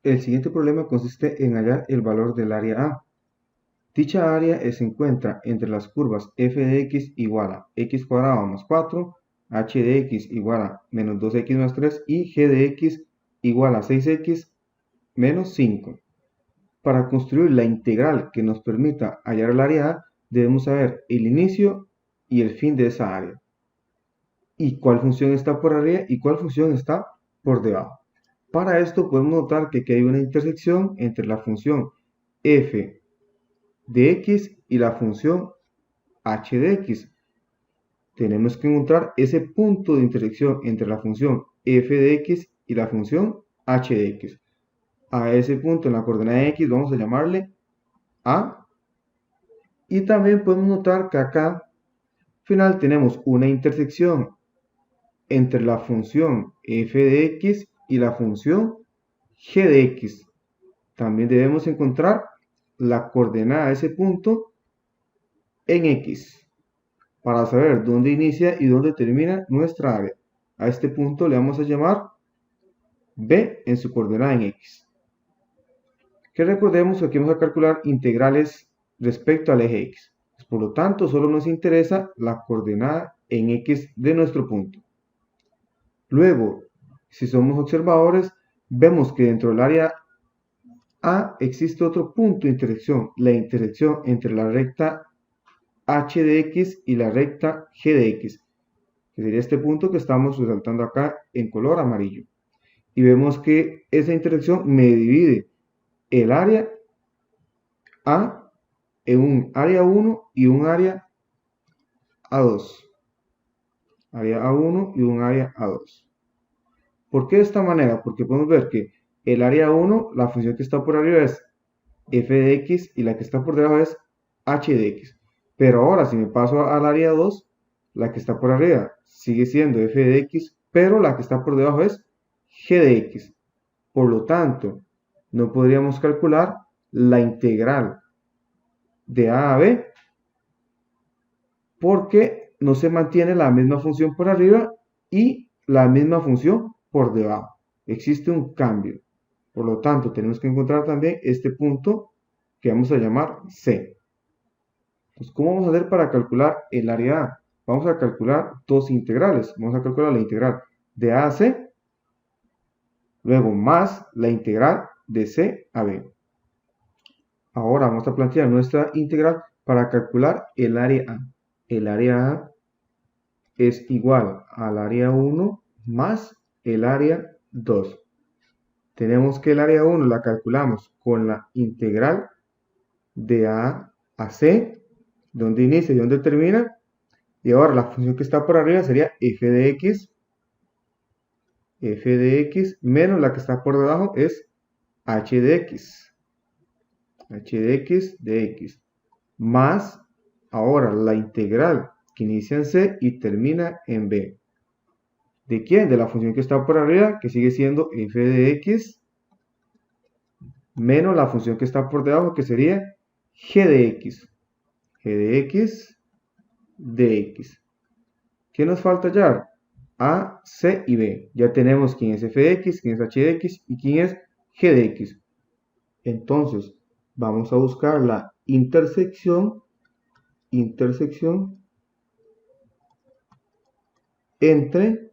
El siguiente problema consiste en hallar el valor del área A. Dicha área se encuentra entre las curvas f de x igual a x cuadrado más 4, h de x igual a menos 2x más 3 y g de x igual a 6x menos 5. Para construir la integral que nos permita hallar el área A, debemos saber el inicio y el fin de esa área. Y cuál función está por arriba y cuál función está por debajo. Para esto podemos notar que aquí hay una intersección entre la función f de x y la función h de x. Tenemos que encontrar ese punto de intersección entre la función f de x y la función h de x. A ese punto en la coordenada x vamos a llamarle A. Y también podemos notar que acá al final tenemos una intersección entre la función f de x y la función g de x. También debemos encontrar la coordenada de ese punto en x para saber dónde inicia y dónde termina nuestra área. A este punto le vamos a llamar b en su coordenada en x. Que recordemos que aquí vamos a calcular integrales respecto al eje x. Por lo tanto, solo nos interesa la coordenada en x de nuestro punto. Luego, si somos observadores, vemos que dentro del área A existe otro punto de intersección, la intersección entre la recta h de x y la recta g de x, que sería este punto que estamos resaltando acá en color amarillo. Y vemos que esa intersección me divide el área A en un área 1 y un área A2. Área A1 y un área A2. ¿Por qué de esta manera? Porque podemos ver que el área 1, la función que está por arriba es f de x y la que está por debajo es h de x. Pero ahora si me paso al área 2, la que está por arriba sigue siendo f de x, pero la que está por debajo es g de x. Por lo tanto, no podríamos calcular la integral de a b porque no se mantiene la misma función por arriba y la misma función por debajo. Existe un cambio. Por lo tanto, tenemos que encontrar también este punto que vamos a llamar C. Entonces, ¿cómo vamos a hacer para calcular el área A? Vamos a calcular dos integrales. Vamos a calcular la integral de A a C, luego más la integral de C a B. Ahora vamos a plantear nuestra integral para calcular el área A. El área A es igual al área 1 más el área 2. Tenemos que el área 1 la calculamos con la integral de A a C, donde inicia y donde termina. Y ahora la función que está por arriba sería f de x menos la que está por debajo es h de x. h de x más ahora la integral que inicia en C y termina en B. ¿De quién? De la función que está por arriba, que sigue siendo f de x, menos la función que está por debajo, que sería g de x. g de x de x. ¿Qué nos falta hallar? A, C y B. Ya tenemos quién es f de x, quién es h de x y quién es g de x. Entonces, vamos a buscar la intersección entre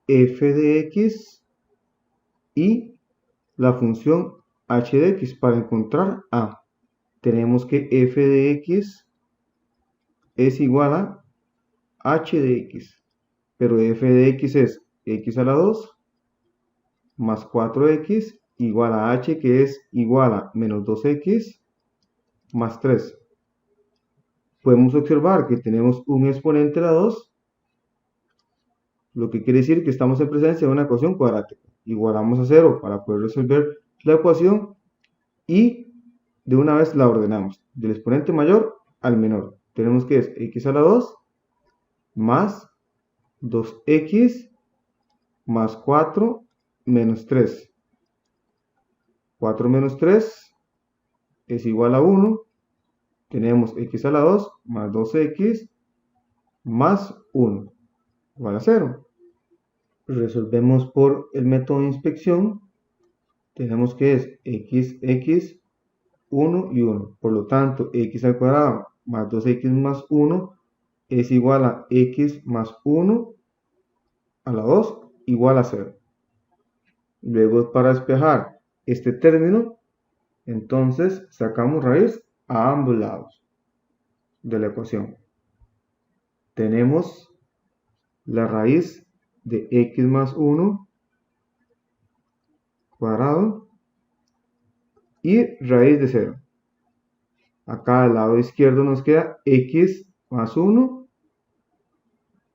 f de x y la función h de x para encontrar a. Tenemos que f de x es igual a h de x, pero f de x es x a la 2 más 4x igual a h, que es igual a menos 2x más 3. Podemos observar que tenemos un exponente a la 2, lo que quiere decir que estamos en presencia de una ecuación cuadrática. Igualamos a 0 para poder resolver la ecuación y de una vez la ordenamos, del exponente mayor al menor. Tenemos que es x a la 2 más 2x más 4 menos 3. 4 menos 3 es igual a 1. Tenemos x a la 2 más 2x más 1 igual a 0. Resolvemos por el método de inspección tenemos que es x 1 y 1. Por lo tanto, x al cuadrado más 2x más 1 es igual a x más 1 a la 2 igual a 0. Luego, para despejar este término, entonces sacamos raíz a ambos lados de la ecuación. Tenemos la raíz de x más 1 cuadrado y raíz de 0. Acá al lado izquierdo nos queda x más 1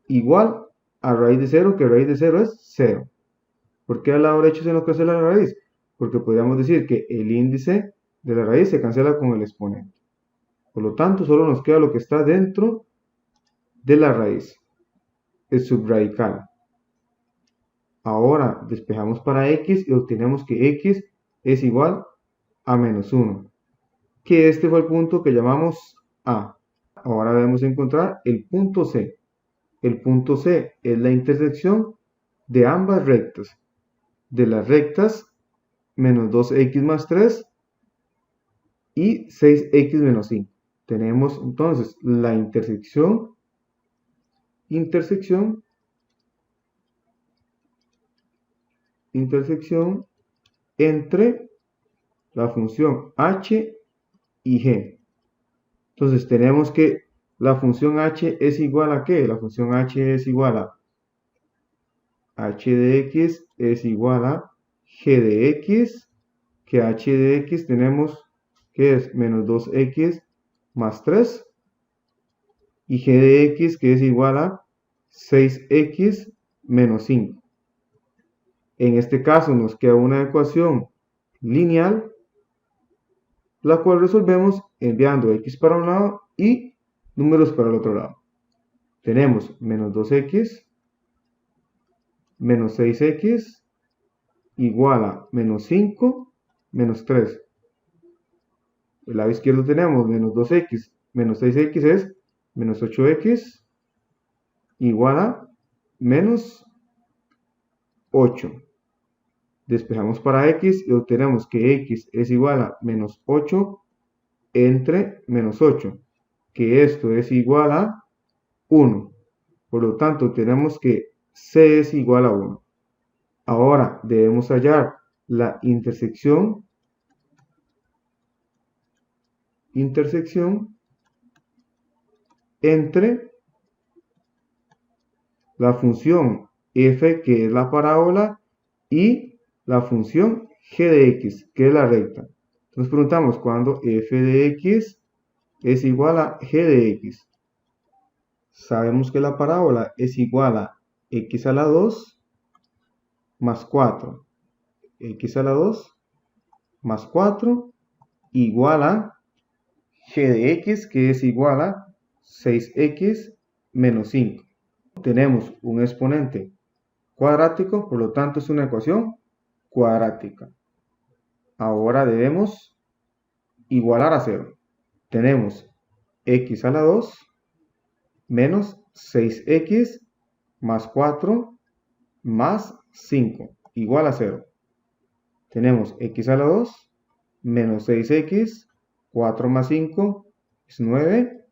igual a raíz de 0, que raíz de 0 es 0. ¿Por qué al lado derecho se nos cancela la raíz? Porque podríamos decir que el índice de la raíz se cancela con el exponente. Por lo tanto, solo nos queda lo que está dentro de la raíz, el subradical. Ahora despejamos para x y obtenemos que x es igual a menos 1. Que este fue el punto que llamamos A. Ahora debemos encontrar el punto C. El punto C es la intersección de ambas rectas. De las rectas menos 2x más 3 y 6x menos 5. Tenemos entonces la intersección entre la función h y g. Entonces tenemos que la función h es igual a ¿qué? La función h es igual a h de x es igual a g de x, que h de x tenemos que es menos 2x más 3, y g de x que es igual a 6x menos 5. En este caso nos queda una ecuación lineal, la cual resolvemos enviando x para un lado y números para el otro lado. Tenemos menos 2x menos 6x igual a menos 5 menos 3. Del lado izquierdo tenemos menos 2x menos 6x es menos 8x igual a menos 8. Despejamos para x y obtenemos que x es igual a menos 8 entre menos 8, que esto es igual a 1. Por lo tanto, tenemos que c es igual a 1. Ahora debemos hallar la intersección entre la función f, que es la parábola, y la función g de x, que es la recta. Nos preguntamos cuándo f de x es igual a g de x. Sabemos que la parábola es igual a x a la 2 más 4. X a la 2 más 4 igual a g de x, que es igual a 6x menos 5. Tenemos un exponente cuadrático, por lo tanto es una ecuación cuadrática. Ahora debemos igualar a 0. Tenemos x a la 2 menos 6x más 4 más 5 igual a 0. Tenemos x a la 2 menos 6x, 4 más 5 es 9.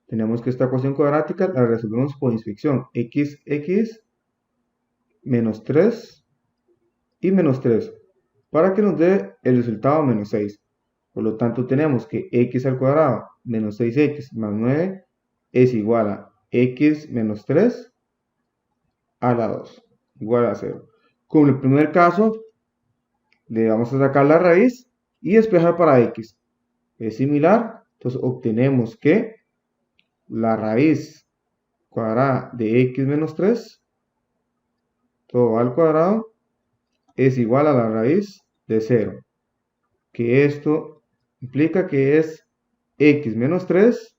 Tenemos que esta ecuación cuadrática la resolvemos por inspección. X menos 3 y menos 3 para que nos dé el resultado menos 6. Por lo tanto, tenemos que x al cuadrado menos 6x más 9 es igual a x menos 3 a la 2, igual a 0. Como en el primer caso, le vamos a sacar la raíz y despejar para x. Es similar, entonces obtenemos que la raíz cuadrada de x menos 3, todo al cuadrado, es igual a la raíz de 0. Que esto implica que es x menos 3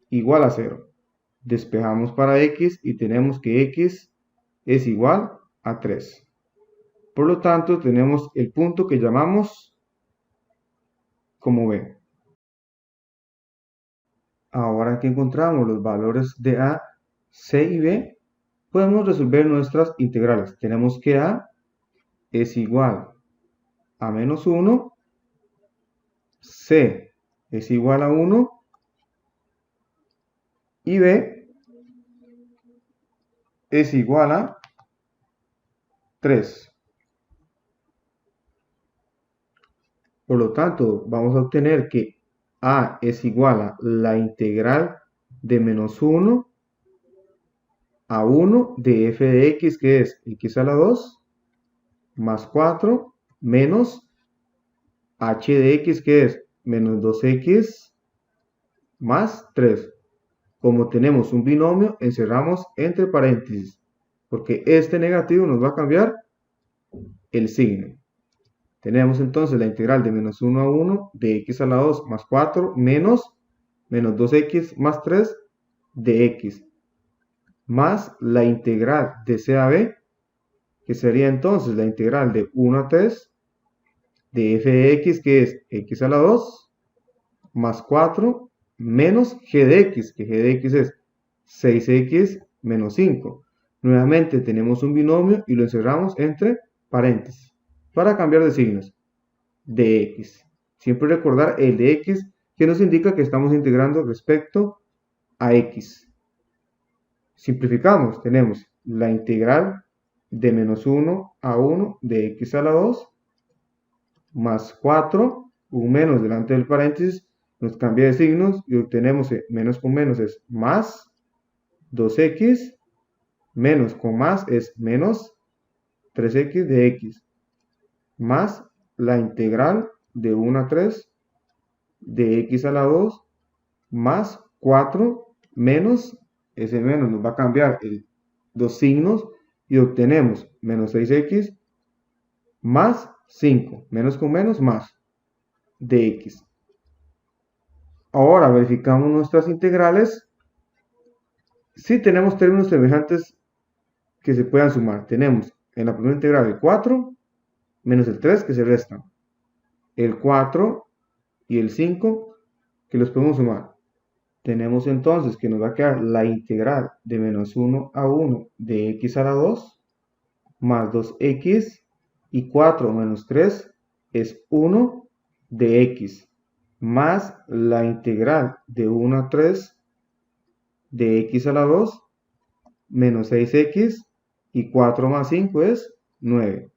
igual a 0. Despejamos para x y tenemos que x es igual a 3. Por lo tanto, tenemos el punto que llamamos como B. Ahora que encontramos los valores de A, C y B, podemos resolver nuestras integrales. Tenemos que A es igual a menos 1, C es igual a 1 y B es igual a 3. Por lo tanto, vamos a obtener que A es igual a la integral de menos 1 a 1 de f de x, que es x a la 2, más 4, menos h de x, que es menos 2x, más 3. Como tenemos un binomio, encerramos entre paréntesis, porque este negativo nos va a cambiar el signo. Tenemos entonces la integral de menos 1 a 1 de x a la 2 más 4 menos 2x más 3 de x, más la integral de c a b, que sería entonces la integral de 1 a 3 de f de x, que es x a la 2 más 4 menos g de x, que g de x es 6x menos 5. Nuevamente tenemos un binomio y lo encerramos entre paréntesis para cambiar de signos. De x. Siempre recordar el de x, que nos indica que estamos integrando respecto a x. Simplificamos, tenemos la integral de menos 1 a 1 de x a la 2 más 4, un menos delante del paréntesis, nos cambia de signos y obtenemos menos con menos es más 2x, menos con más es menos 3x de x, más la integral de 1 a 3 de x a la 2 más 4 menos, ese menos nos va a cambiar dos signos y obtenemos menos 6x más 5, menos con menos más de x. Ahora verificamos nuestras integrales. Si tenemos términos semejantes que se puedan sumar, tenemos en la primera integral el 4 menos el 3 que se restan, el 4 y el 5 que los podemos sumar. Tenemos entonces que nos va a quedar la integral de menos 1 a 1 de x a la 2 más 2x y 4 menos 3 es 1 de x más la integral de 1 a 3 de x a la 2 menos 6x y 4 más 5 es 9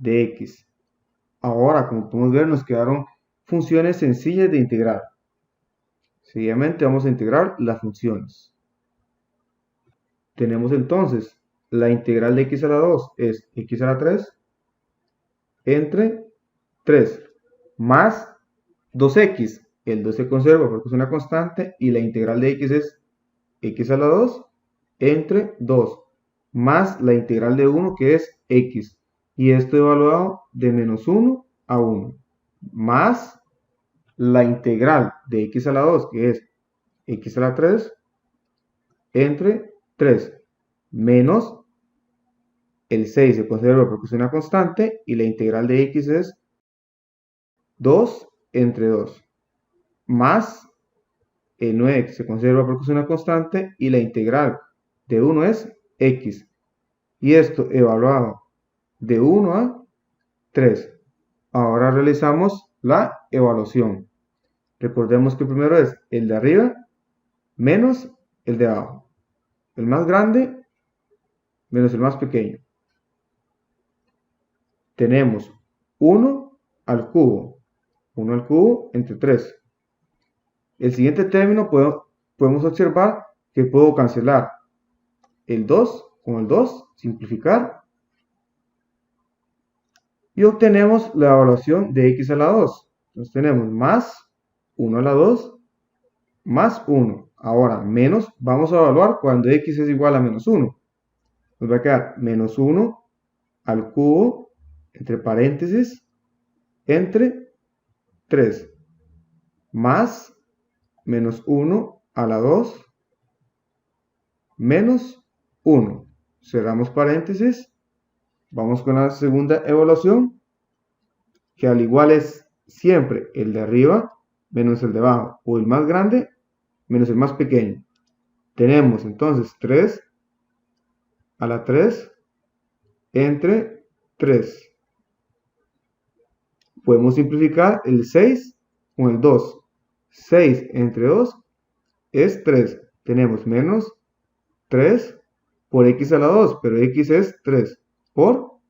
de x. Ahora, como podemos ver, nos quedaron funciones sencillas de integrar. Seguidamente vamos a integrar las funciones. Tenemos entonces la integral de x a la 2 es x a la 3 entre 3 más 2x. El 2 se conserva porque es una constante y la integral de x es x a la 2 entre 2 más la integral de 1 que es x. Y esto evaluado de menos 1 a 1 más la integral de x a la 2 que es x a la 3 entre 3 menos el 6 se conserva porque es una constante y la integral de x es 2 entre 2 más el 9 que se conserva porque es una constante y la integral de 1 es x. Y esto evaluado de 1 a 3. Ahora realizamos la evaluación. Recordemos que primero es el de arriba menos el de abajo. El más grande menos el más pequeño. Tenemos 1 al cubo. 1 al cubo entre 3. El siguiente término podemos observar que puedo cancelar el 2 con el 2, simplificar. Y obtenemos la evaluación de x a la 2. Entonces tenemos más 1 a la 2 más 1. Ahora, menos, vamos a evaluar cuando x es igual a menos 1. Nos va a quedar menos 1 al cubo, entre paréntesis, entre 3. Más menos 1 a la 2 menos 1. Cerramos paréntesis. Vamos con la segunda evaluación, que al igual es siempre el de arriba menos el de abajo, o el más grande menos el más pequeño. Tenemos entonces 3 a la 3 entre 3. Podemos simplificar el 6 con el 2. 6 entre 2 es 3. Tenemos menos 3 por x a la 2, pero x es 3 por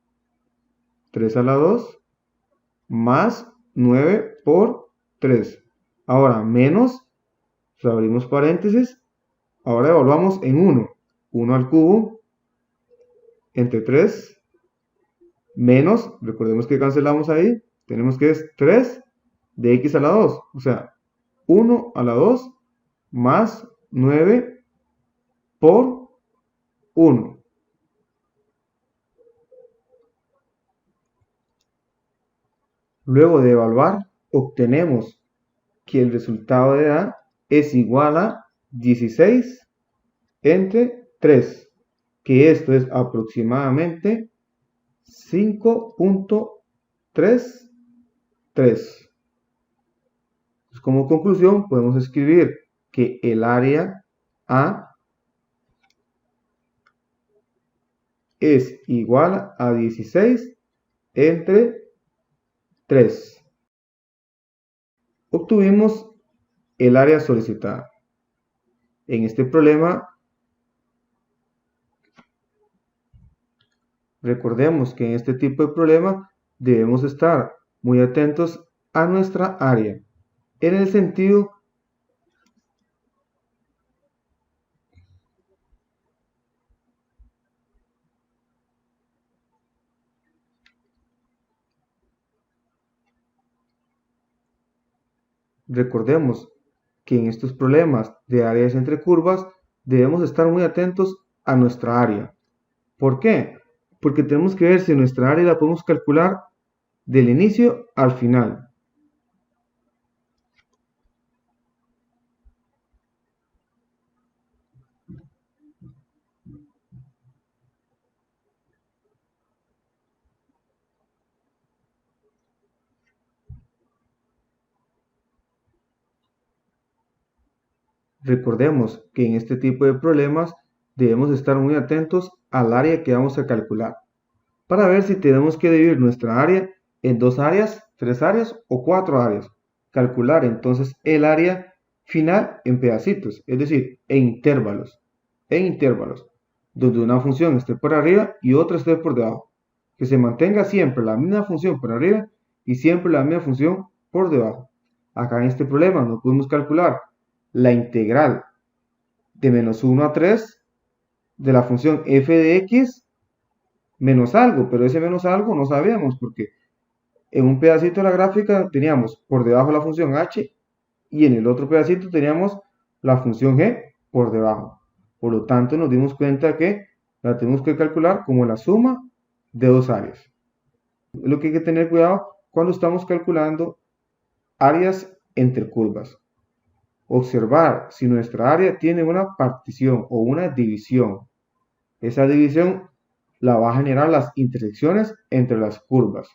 3 a la 2 más 9 por 3. Ahora menos, abrimos paréntesis, ahora evaluamos en 1. 1 al cubo entre 3 menos, recordemos que cancelamos ahí, tenemos que es 3 de x a la 2, o sea, 1 a la 2 más 9 por 1. Luego de evaluar, obtenemos que el resultado de A es igual a 16 entre 3, que esto es aproximadamente 5.33. Como conclusión, podemos escribir que el área A es igual a 16 entre 3. Obtuvimos el área solicitada. En este problema, recordemos que en este tipo de problema debemos estar muy atentos a nuestra área, en el sentido recordemos que en estos problemas de áreas entre curvas debemos estar muy atentos a nuestra área. ¿Por qué? Porque tenemos que ver si nuestra área la podemos calcular del inicio al final. Recordemos que en este tipo de problemas debemos estar muy atentos al área que vamos a calcular, para ver si tenemos que dividir nuestra área en 2 áreas, 3 áreas o 4 áreas. Calcular entonces el área final en pedacitos, es decir, en intervalos, donde una función esté por arriba y otra esté por debajo. Que se mantenga siempre la misma función por arriba y siempre la misma función por debajo. Acá en este problema no podemos calcular la integral de menos 1 a 3 de la función f de x menos algo, pero ese menos algo no sabemos porque en un pedacito de la gráfica teníamos por debajo la función h y en el otro pedacito teníamos la función g por debajo. Por lo tanto, nos dimos cuenta que la tenemos que calcular como la suma de 2 áreas. Es lo que hay que tener cuidado cuando estamos calculando áreas entre curvas. Observar si nuestra área tiene una partición o una división. Esa división la va a generar las intersecciones entre las curvas.